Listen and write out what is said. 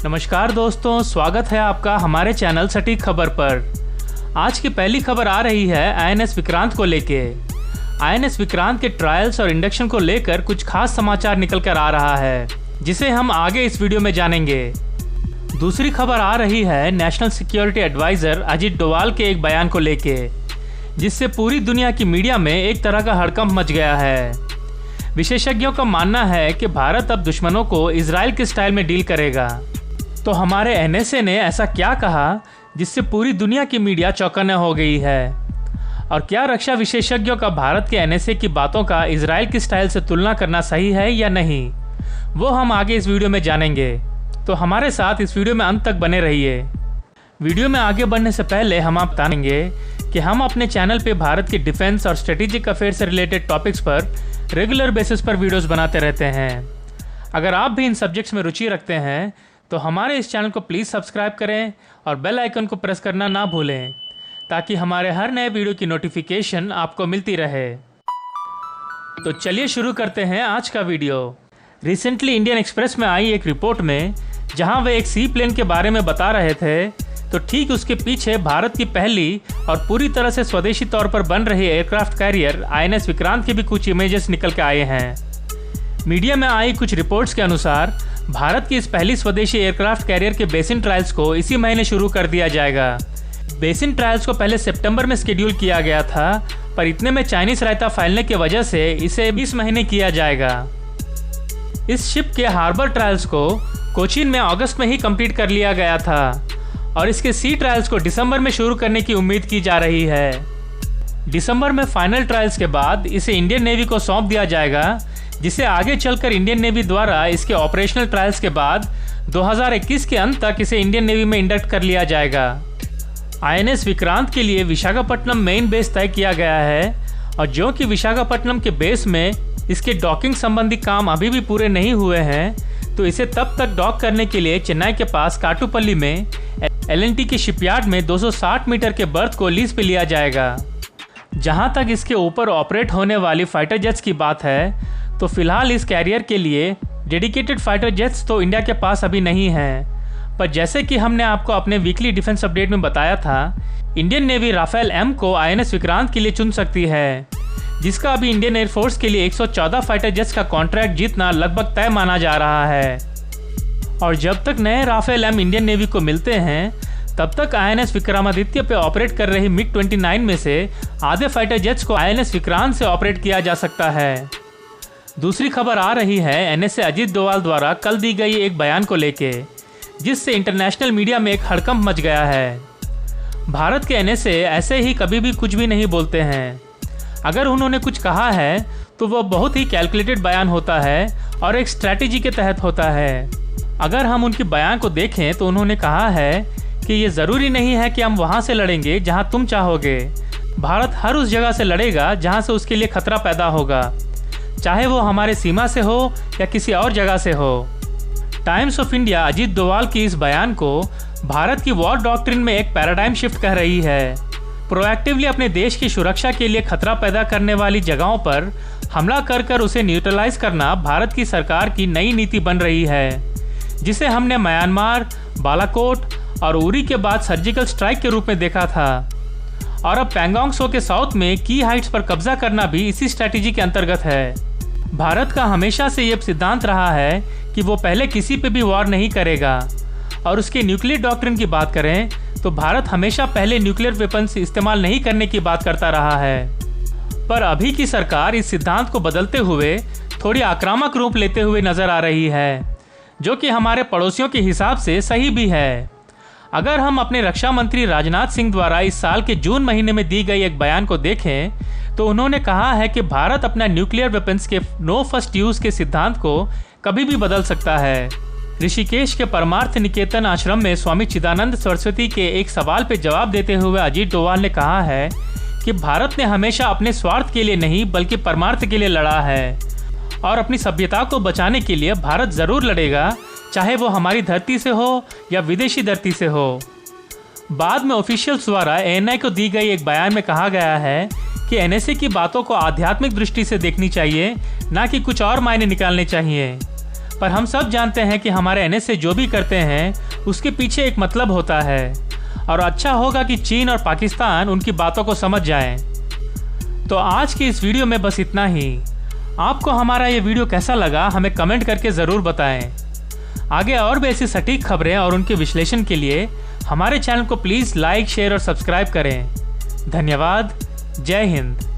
नमस्कार दोस्तों, स्वागत है आपका हमारे चैनल सटीक खबर पर। आज की पहली खबर आ रही है आईएनएस विक्रांत को लेके। आईएनएस विक्रांत के ट्रायल्स और इंडक्शन को लेकर कुछ खास समाचार निकल कर आ रहा है, जिसे हम आगे इस वीडियो में जानेंगे। दूसरी खबर आ रही है national security adviser Ajit Doval के एक बयान को लेके, जिससे पूरी दुनिया की मीडिया में एक तरह का हड़कंप मच गया है। विशेषज्ञों का मानना है कि भारत अब दुश्मनों को इजराइल के स्टाइल में डील करेगा। तो हमारे एनएसए ने ऐसा क्या कहा जिससे पूरी दुनिया की मीडिया चौकन्ना हो गई है? और क्या रक्षा विशेषज्ञों का भारत के एनएसए की बातों का इजराइल की स्टाइल से तुलना करना सही है या नहीं, वो हम आगे इस वीडियो में जानेंगे। तो हमारे साथ इस वीडियो में अंत तक बने रहिए। वीडियो में आगे बढ़ने से पहले हम आप बताएंगे कि हम अपने चैनल पे भारत के डिफेंस और स्ट्रेटेजिक अफेयर से रिलेटेड टॉपिक्स पर रेगुलर बेसिस पर वीडियोस बनाते रहते हैं। अगर आप भी इन सब्जेक्ट्स में रुचि रखते हैं तो हमारे इस चैनल को प्लीज़ सब्सक्राइब करें और बेल आइकन को प्रेस करना ना भूलें, ताकि हमारे हर नए वीडियो की नोटिफिकेशन आपको मिलती रहे। तो चलिए शुरू करते हैं आज का वीडियो। रिसेंटली इंडियन एक्सप्रेस में आई एक रिपोर्ट में जहां वे एक सी प्लेन के बारे में बता रहे थे, तो ठीक उसके पीछे भारत की पहली और पूरी तरह से स्वदेशी तौर पर बन रही एयरक्राफ्ट कैरियर आईएनएस विक्रांत के भी कुछ इमेजेस निकल के आए हैं। मीडिया में आई कुछ रिपोर्ट्स के अनुसार भारत की इस पहली स्वदेशी एयरक्राफ्ट कैरियर के बेसिन ट्रायल्स को इसी महीने शुरू कर दिया जाएगा। बेसिन ट्रायल्स को पहले सितंबर में शेड्यूल किया गया था, पर इतने में चाइनीज रायता फैलने की वजह से इसे इस महीने किया जाएगा। इस शिप के हार्बर ट्रायल्स को कोचीन में अगस्त में ही कंप्लीट कर लिया गया था और इसके सी ट्रायल्स को दिसंबर में शुरू करने की उम्मीद की जा रही है। दिसंबर में फाइनल ट्रायल्स के बाद इसे इंडियन नेवी को सौंप दिया जाएगा, जिसे आगे चलकर इंडियन नेवी द्वारा इसके ऑपरेशनल ट्रायल्स के बाद 2021 के अंत तक इसे इंडियन नेवी में इंडक्ट कर लिया जाएगा। आईएनएस विक्रांत के लिए विशाखापट्टनम मेन बेस तय किया गया है, और जो कि विशाखापट्टनम के बेस में इसके डॉकिंग संबंधी काम अभी भी पूरे नहीं हुए हैं, तो इसे तब तक डॉक करने के लिए चेन्नई के पास काटुपल्ली में एलएनटी के शिपयार्ड में 260 मीटर के बर्थ को लीज पे लिया जाएगा। जहां तक इसके ऊपर ऑपरेट होने वाली फाइटर जेट्स की बात है, तो फिलहाल इस कैरियर के लिए डेडिकेटेड फाइटर जेट्स तो इंडिया के पास अभी नहीं हैं, पर जैसे कि हमने आपको अपने वीकली डिफेंस अपडेट में बताया था, इंडियन नेवी राफेल एम को आईएनएस विक्रांत के लिए चुन सकती है, जिसका अभी इंडियन एयरफोर्स के लिए 114 फाइटर जेट्स का कॉन्ट्रैक्ट जीतना लगभग तय माना जा रहा है। और जब तक नए राफेल एम इंडियन नेवी को मिलते हैं, तब तक आईएनएस विक्रमादित्य पे ऑपरेट कर रही मिग-29 में से आधे फाइटर जेट्स को आईएनएस विक्रांत से ऑपरेट किया जा सकता है। दूसरी खबर आ रही है एनएसए अजीत डोवाल द्वारा कल दी गई एक बयान को लेके, जिससे इंटरनेशनल मीडिया में एक हड़कंप मच गया है। भारत के एनएसए ऐसे ही कभी भी कुछ भी नहीं बोलते हैं। अगर उन्होंने कुछ कहा है तो वह बहुत ही कैलकुलेटेड बयान होता है और एक स्ट्रैटेजी के तहत होता है। अगर हम उनके बयान को देखें तो उन्होंने कहा है कि ये ज़रूरी नहीं है कि हम वहाँ से लड़ेंगे जहाँ तुम चाहोगे। भारत हर उस जगह से लड़ेगा जहाँ से उसके लिए खतरा पैदा होगा, चाहे वो हमारे सीमा से हो या किसी और जगह से हो। Times of India Ajit Doval की इस बयान को भारत की वॉर डॉक्ट्रिन में एक पैराडाइम शिफ्ट कह रही है। प्रोएक्टिवली अपने देश की सुरक्षा के लिए खतरा पैदा करने वाली जगहों पर हमला कर उसे न्यूट्रलाइज करना भारत की सरकार की नई नीति बन रही है, जिसे हमने म्यांमार, बालाकोट और उरी के बाद सर्जिकल स्ट्राइक के रूप में देखा था। और अब पैंगोंग त्सो के साउथ में की हाइट्स पर कब्जा करना भी इसी स्ट्रैटेजी के अंतर्गत है। भारत का हमेशा से ये सिद्धांत रहा है कि वो पहले किसी पे भी वॉर नहीं करेगा, और उसके न्यूक्लियर डॉक्ट्रिन की बात करें तो भारत हमेशा पहले न्यूक्लियर वेपन्स इस्तेमाल नहीं करने की बात करता रहा है। पर अभी की सरकार इस सिद्धांत को बदलते हुए थोड़ी आक्रामक रूप लेते हुए नजर आ रही है, जो कि हमारे पड़ोसियों के हिसाब से सही भी है। अगर हम अपने रक्षा मंत्री राजनाथ सिंह द्वारा इस साल के जून महीने में दी गई एक बयान को देखें, तो उन्होंने कहा है कि भारत अपना न्यूक्लियर वेपन्स के नो फर्स्ट यूज़ के सिद्धांत को कभी भी बदल सकता है। ऋषिकेश के परमार्थ निकेतन आश्रम में स्वामी चिदानंद सरस्वती के एक सवाल पर जवाब देते हुए अजीत डोवाल ने कहा है कि भारत ने हमेशा अपने स्वार्थ के लिए नहीं बल्कि परमार्थ के लिए लड़ा है, और अपनी सभ्यता को बचाने के लिए भारत ज़रूर लड़ेगा, चाहे वो हमारी धरती से हो या विदेशी धरती से हो। बाद में ऑफिशियल्स द्वारा एएनआई को दी गई एक बयान में कहा गया है कि एनएसए की बातों को आध्यात्मिक दृष्टि से देखनी चाहिए, ना कि कुछ और मायने निकालने चाहिए। पर हम सब जानते हैं कि हमारे एनएसए जो भी करते हैं उसके पीछे एक मतलब होता है, और अच्छा होगा कि चीन और पाकिस्तान उनकी बातों को समझ जाएं। तो आज की इस वीडियो में बस इतना ही। आपको हमारा ये वीडियो कैसा लगा हमें कमेंट करके ज़रूर बताएं। आगे और भी ऐसी सटीक खबरें और उनके विश्लेषण के लिए हमारे चैनल को प्लीज़ लाइक, शेयर और सब्सक्राइब करें। धन्यवाद। जय हिंद।